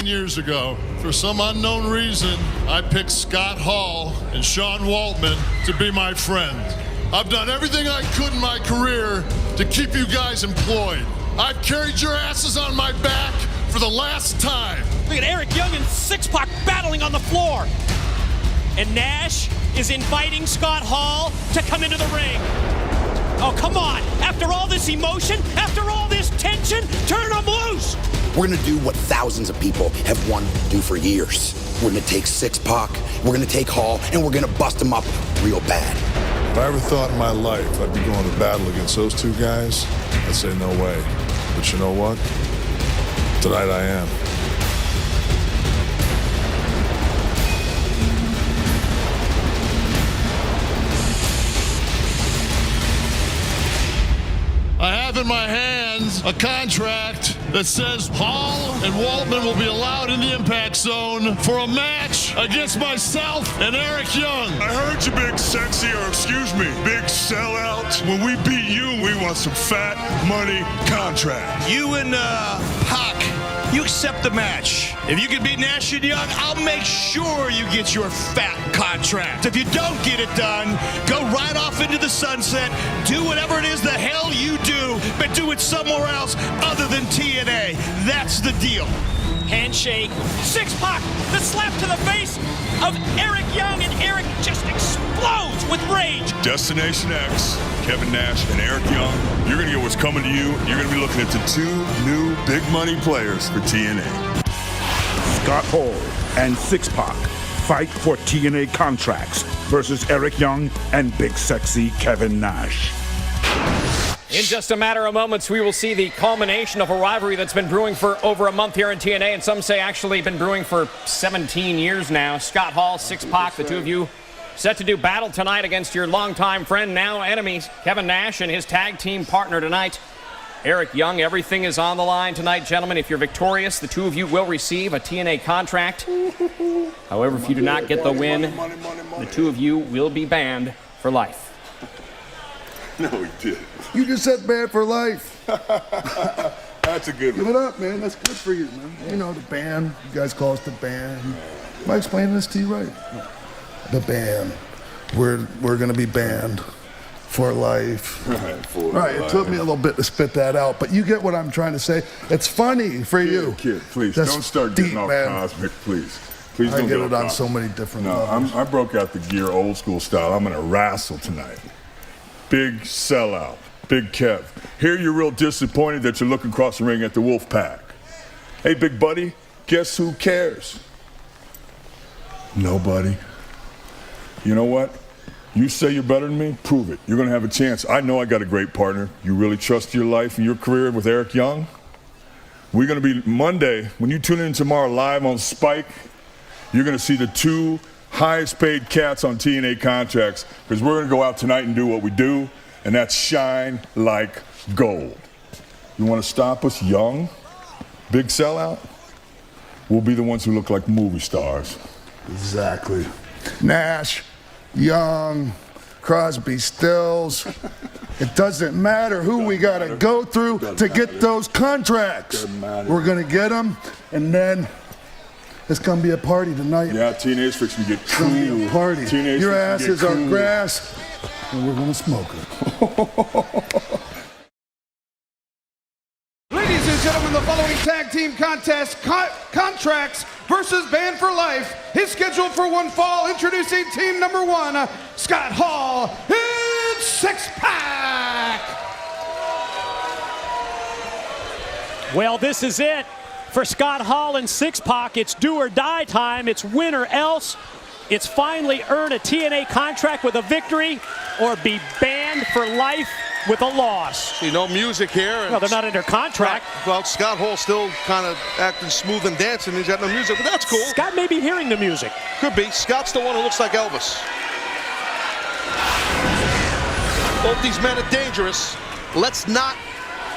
17 years ago, for some unknown reason, I picked Scott Hall and Sean Waltman to be my friend. I've done everything I could in my career to keep you guys employed. I've carried your asses on my back for the last time. Look at Eric Young and Syxx Pac battling on the floor. And Nash is inviting Scott Hall to come into the ring. Oh, come on. After all this emotion, after all this tension, turn them loose. We're going to do what thousands of people have wanted to do for years. We're going to take Syxx Pac, we're going to take Hall, and we're going to bust them up real bad. If I ever thought in my life I'd be going to battle against those two guys, I'd say no way. But you know what? Tonight I am. I have in my hands a contract that says Hall and Waltman will be allowed in the impact zone for a match against myself and Eric Young. I heard you, big sexy, or excuse me, big sellout. When we beat you, we want some fat money contract. You and Pac, you accept the match. If you can beat Nash and Young, I'll make sure you get your fat contract. If you don't get it done, go right off into the sunset, do whatever it is the hell you do, but do it somewhere else other than TNA. That's the deal. Handshake. Syxx Pac, the slap to the face of Eric Young, and Eric just explodes with rage. Destination X, Kevin Nash and Eric Young. You're going to get what's coming to you. You're going to be looking at the two new big money players for TNA. Scott Hall and Syxx Pac fight for TNA contracts versus Eric Young and big sexy Kevin Nash. In just a matter of moments, we will see the culmination of a rivalry that's been brewing for over a month here in TNA, and some say actually been brewing for 17 years now. Scott Hall, Syxx Pac, the two of you set to do battle tonight against your longtime friend, now enemy, Kevin Nash, and his tag team partner tonight, Eric Young. Everything is on the line tonight, gentlemen. If you're victorious, the two of you will receive a TNA contract. However, if you do not get the win, the two of you will be banned for life. No, he did. You just said banned for life. That's a good Give one. it up, man. That's good for you, man. You know, the band. You guys call us the band. Am I explaining this to you right? The band. We're going to be banned for life. Right, it took me a little bit to spit that out, but you get what I'm trying to say. It's funny for you. Kid, please, That's don't start getting deep, all man. cosmic, please. Please I don't get all it on cosmic. so many different No, levels. I broke out the gear old school style. I'm going to wrestle tonight. Big sellout. Big Kev. Here you're real disappointed that you're looking across the ring at the Wolf Pack. Hey, big buddy, guess who cares? Nobody. You know what? You say you're better than me? Prove it. You're going to have a chance. I know I got a great partner. You really trust your life and your career with Eric Young? We're going to be Monday, when you tune in tomorrow live on Spike, you're going to see the two highest paid cats on TNA contracts, because we're going to go out tonight and do what we do, and that's shine like gold. You want to stop us young? Big sellout? We'll be the ones who look like movie stars. Exactly. Nash, Young, Crosby, Stills. It doesn't matter who we got to go through to get those contracts. We're going to get them, and then it's going to be a party tonight. Yeah, TNA's fixing to get It's going to be cool. a party. TNA's Your fixing ass to get is our cool. grass, and we're going to smoke it. Ladies and gentlemen, the following tag team contest, Contracts versus Banned for Life, is scheduled for one fall. Introducing team number one, Scott Hall and Syxx Pac. Well, this is it for Scott Hall and Syxx Pac. It's do or die time. It's win or else. It's finally earn a TNA contract with a victory or be banned for life with a loss. See, no music here. Well, they're not under contract. Well, Scott Hall still kind of acting smooth and dancing. He's got no music, but that's cool. Scott may be hearing the music. Could be. Scott's the one who looks like Elvis. Both these men are dangerous. Let's not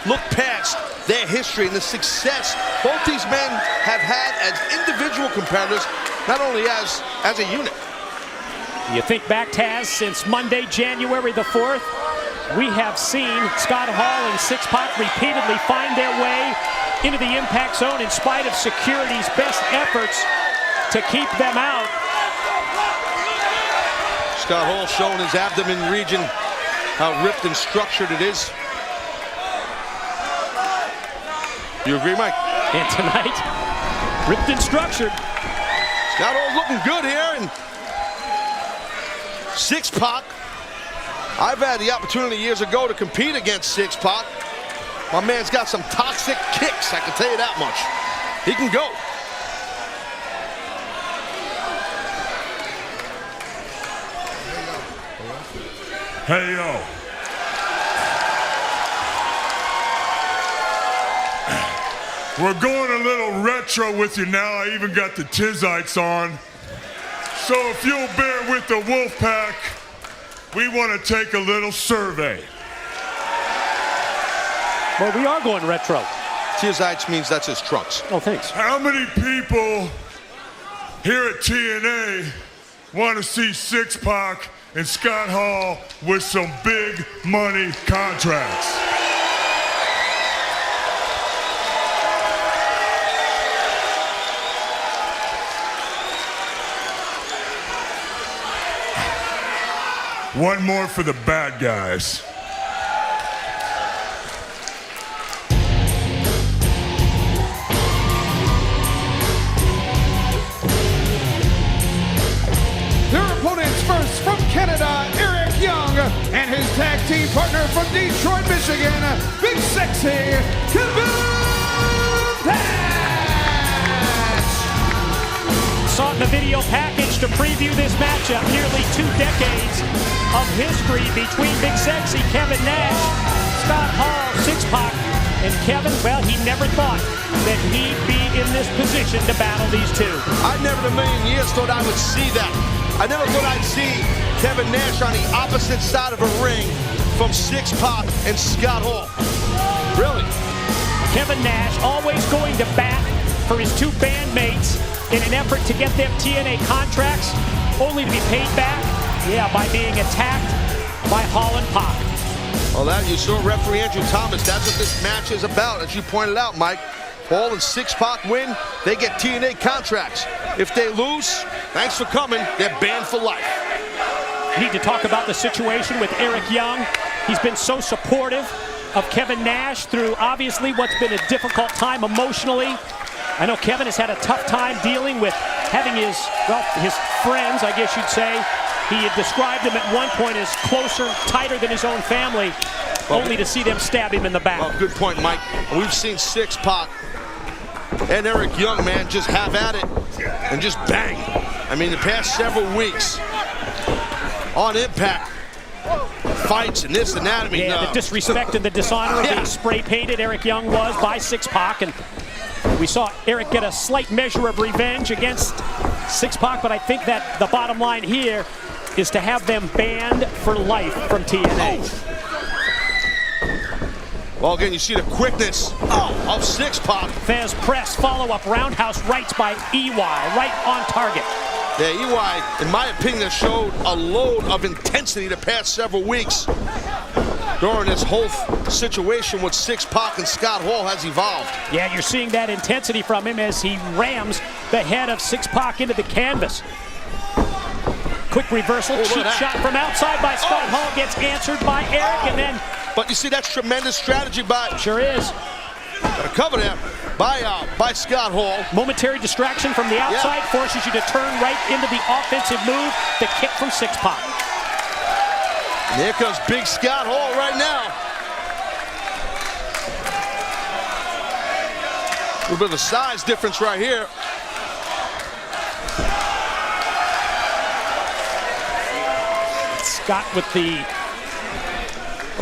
look past their history and the success both these men have had as individual competitors, not only as a unit. You think back, Taz, since Monday, January the 4th, we have seen Scott Hall and Syxx Pac repeatedly find their way into the impact zone in spite of security's best efforts to keep them out. Scott Hall showing his abdomen region, how ripped and structured it is. You agree, Mike? And tonight, ripped and structured. Scott Hall looking good here, and Syxx Pac. I've had the opportunity years ago to compete against Syxx Pac. My man's got some toxic kicks, I can tell you that much. He can go. Hey, yo. We're going a little retro with you now. I even got the Tizites on. So if you'll bear with the Wolfpack, we want to take a little survey. Well, we are going retro. Tizites means that's his trucks. Oh, thanks. How many people here at TNA want to see Syxx Pac and Scott Hall with some big money contracts? One more for the bad guys. Their opponents first from Canada, Eric Young, and his tag team partner from Detroit, Michigan, Big Sexy Kevin Nash. Saw it in the video package to preview this matchup. Nearly 2 decades of history between Big Sexy Kevin Nash, Scott Hall, Syxx Pac, and Kevin. Well, he never thought that he'd be in this position to battle these two. I never in a million years thought I would see that. I never thought I'd see Kevin Nash on the opposite side of a ring from Syxx Pac and Scott Hall. Really? Kevin Nash always going to bat for his 2 bandmates in an effort to get them TNA contracts, only to be paid back, by being attacked by Hall and Pac. Well, that you saw referee Andrew Thomas. That's what this match is about, as you pointed out, Mike. Hall and Syxx Pac win, they get TNA contracts. If they lose, thanks for coming, they're banned for life. Need to talk about the situation with Eric Young. He's been so supportive of Kevin Nash through obviously what's been a difficult time emotionally. I know Kevin has had a tough time dealing with having his friends, I guess you'd say. He had described them at one point as closer, tighter than his own family, only to see them stab him in the back. Well, good point, Mike. We've seen Syxx Pac and Eric Young, man, just have at it and just bang. I mean, the past several weeks on Impact, fights and this and that. I mean, the disrespect and the dishonor of being spray painted, Eric Young was by Syxx Pac, and we saw Eric get a slight measure of revenge against Syxx Pac, but I think that the bottom line here is to have them banned for life from TNA. Well, again, you see the quickness of Syxx Pac. Fez press, follow-up, roundhouse rights by EY, right on target. Yeah, EY, in my opinion, has showed a load of intensity the past several weeks. During this whole situation with Syxx Pac and Scott Hall has evolved. Yeah, you're seeing that intensity from him as he rams the head of Syxx Pac into the canvas. Quick reversal, cheap shot from outside by Scott Hall, gets answered by Eric, and then... But you see, that's tremendous strategy by... Sure is. Got a cover there by Scott Hall. Momentary distraction from the outside forces you to turn right into the offensive move, the kick from Syxx Pac. And here comes big Scott Hall right now. A little bit of a size difference right here. Scott with the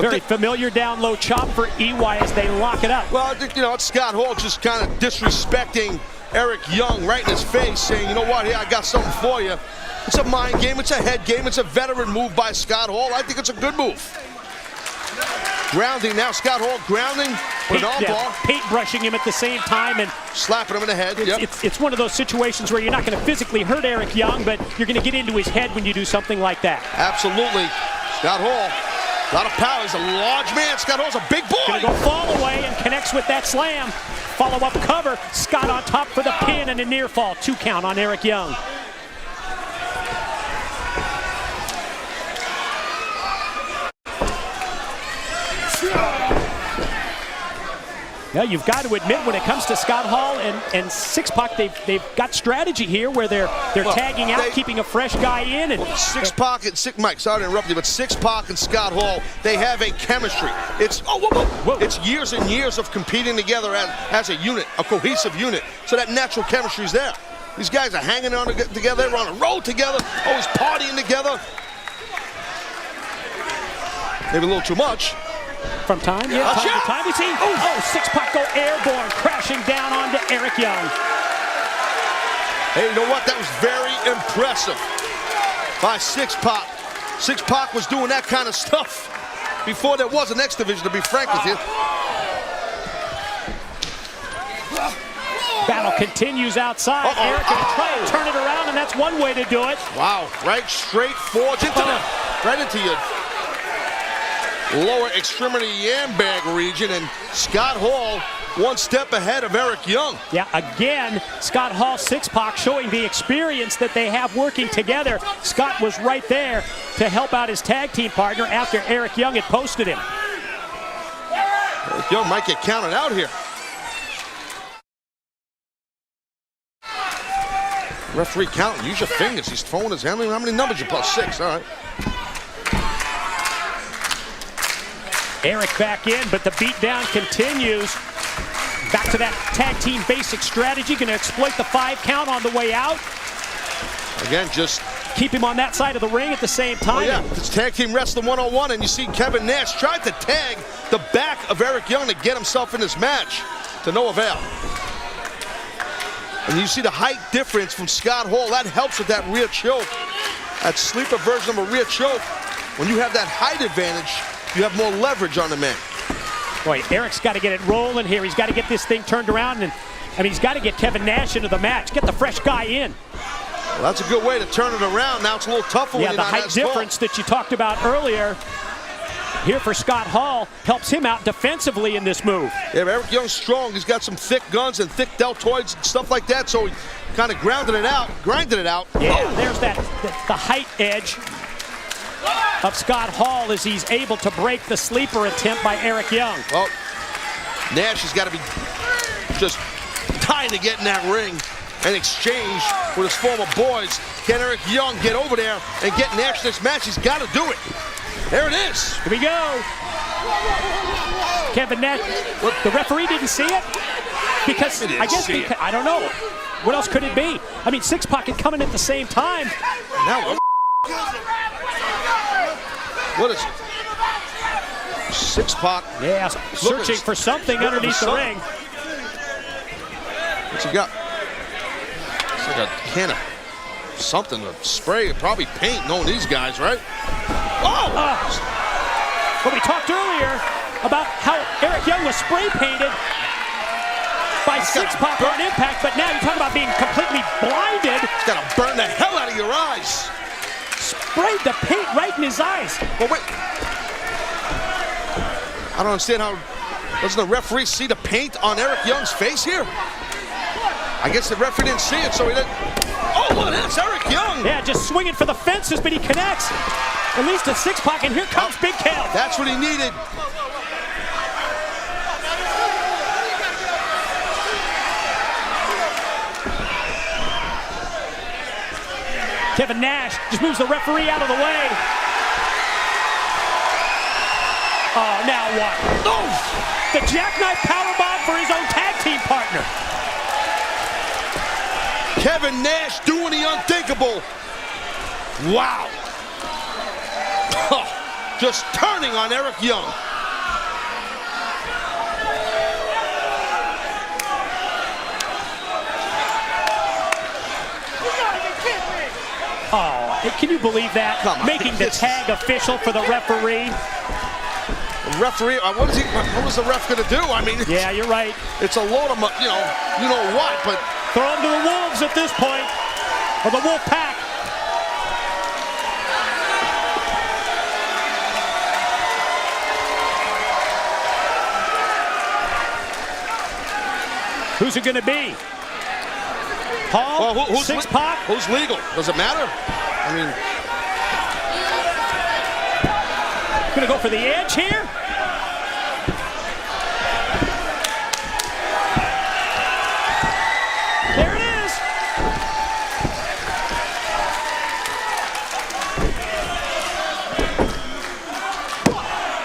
very familiar down low chop for EY as they lock it up. Well, I think, it's Scott Hall just kind of disrespecting Eric Young right in his face, saying, you know what, here, I got something for you. It's a mind game, it's a head game, it's a veteran move by Scott Hall. I think it's a good move. Grounding now, Scott Hall grounding with an armbar. Paint brushing him at the same time and slapping him in the head. It's one of those situations where you're not going to physically hurt Eric Young, but you're going to get into his head when you do something like that. Absolutely. Scott Hall, a lot of power. He's a large man. Scott Hall's a big boy. Going to go fall away and connects with that slam. follow-up cover. Scott on top for the pin and a near fall. 2 count on Eric Young. Yeah, you've got to admit, when it comes to Scott Hall and Syxx Pac, they've got strategy here where they're tagging out, keeping a fresh guy in. And Syxx Pac and Mike, sorry to interrupt you, but Syxx Pac and Scott Hall, they have a chemistry. It's it's years and years of competing together as a unit, a cohesive unit. So that natural chemistry is there. These guys are hanging on together, they're on a road together, always partying together. Maybe a little too much. From time, yeah, time to time. We see, Syxx Pac go airborne, crashing down onto Eric Young. Hey, you know what? That was very impressive by Syxx Pac. Syxx Pac was doing that kind of stuff before there was an X Division, to be frank with you. Battle continues outside. Eric going to try and turn it around, and that's one way to do it. Wow, right straight forward right into your lower extremity yam bag region, and Scott Hall 1 step ahead of Eric Young. Yeah, again, Scott Hall, Syxx Pac showing the experience that they have working together. Scott was right there to help out his tag team partner after Eric Young had posted him. Eric Young might get counted out here. Referee counting, use your fingers. He's throwing his hand. How many numbers you plus 6? All right. Eric back in, but the beatdown continues. Back to that tag team basic strategy. Going to exploit the 5 count on the way out. Again, just keep him on that side of the ring at the same time. Oh, yeah, it's tag team wrestling 101, and you see Kevin Nash tried to tag the back of Eric Young to get himself in this match, to no avail. And you see the height difference from Scott Hall. That helps with that rear choke. That sleeper version of a rear choke. When you have that height advantage, you have more leverage on the man. Boy, Eric's got to get it rolling here. He's got to get this thing turned around, and I mean, he's got to get Kevin Nash into the match. Get the fresh guy in. Well, that's a good way to turn it around. Now it's a little tougher when you're not as tall. Yeah, the height difference that you talked about earlier here for Scott Hall helps him out defensively in this move. Yeah, Eric Young's strong. He's got some thick guns and thick deltoids and stuff like that, so he kind of grinded it out. Yeah, there's the height edge of Scott Hall as he's able to break the sleeper attempt by Eric Young. Well, Nash has got to be just dying to get in that ring and exchange with his former boys. Can Eric Young get over there and get Nash this match? He's got to do it. There it is. Here we go. Kevin Nash, the referee didn't see it? Because I guess I don't know. What else could it be? I mean, Syxx Pac had come in at the same time. Now, what is it? Syxx Pac. Yeah, searching for something underneath the ring. What's he got? It's like a can of something to spray, probably paint, knowing these guys, right? Oh! Well, we talked earlier about how Eric Young was spray painted by Syxx Pac on impact, but now you're talking about being completely blinded. It's got to burn the hell out of your eyes. Sprayed the paint right in his eyes. Well, wait. I don't understand how. Doesn't the referee see the paint on Eric Young's face here? I guess the referee didn't see it, so he didn't. Oh, look, that's Eric Young. Yeah, just swinging for the fences, but he connects. At least at Syxx Pac, and here comes Big Kev. That's what he needed. Kevin Nash just moves the referee out of the way. Oh, now what? Oh! The jackknife powerbomb for his own tag team partner. Kevin Nash doing the unthinkable. Wow. Just turning on Eric Young. Oh, can you believe that? Making the tag official for the referee. Referee, what was the ref going to do? I mean, yeah, you're right. It's a load of, you know what, but throw him to the wolves at this point, or the wolf pack. Who's it going to be? Hall, Well, who's Syxx Pac? Who's legal? Does it matter? I mean, Going to go for the edge here. There it is.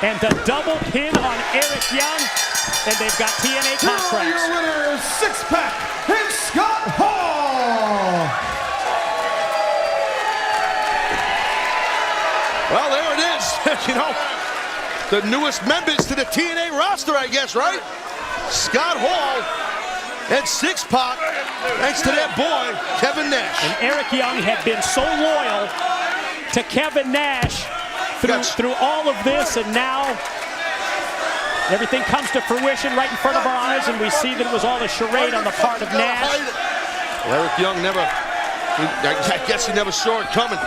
And the double pin on Eric Young. And they've got TNA contracts. Here are your winners, Syxx Pac and Scott Hall. well, there it is. You know, the newest members to the TNA roster, I guess, right? Scott Hall and Syxx Pac, thanks to their boy, Kevin Nash. And Eric Young had been so loyal to Kevin Nash through all of this, and now everything comes to fruition right in front of our eyes, and we see that it was all a charade on the part of Nash. Well, Eric Young I guess he never saw it coming.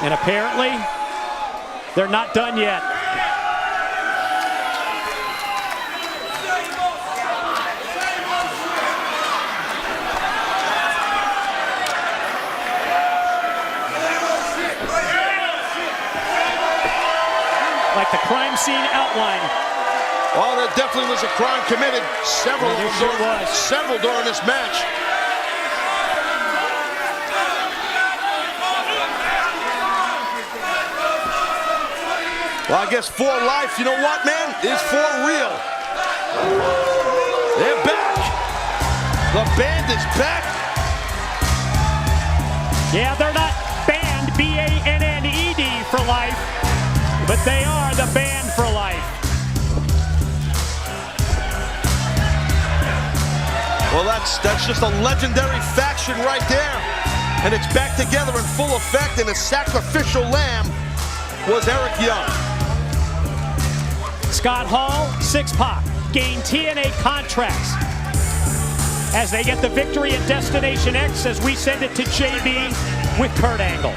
And apparently, they're not done yet. Like the crime scene outline. Well, there definitely was a crime committed. Several during this match. Well, I guess for life, you know what, man, is for real. They're back. The band is back. Yeah, they're not banned, B-A-N-N-E-D for life, but they are the band for life. Well, that's just a legendary faction right there. And it's back together in full effect, and the sacrificial lamb was Eric Young. Scott Hall, Syxx Pac gain TNA contracts as they get the victory at Destination X as we send it to JB with Kurt Angle.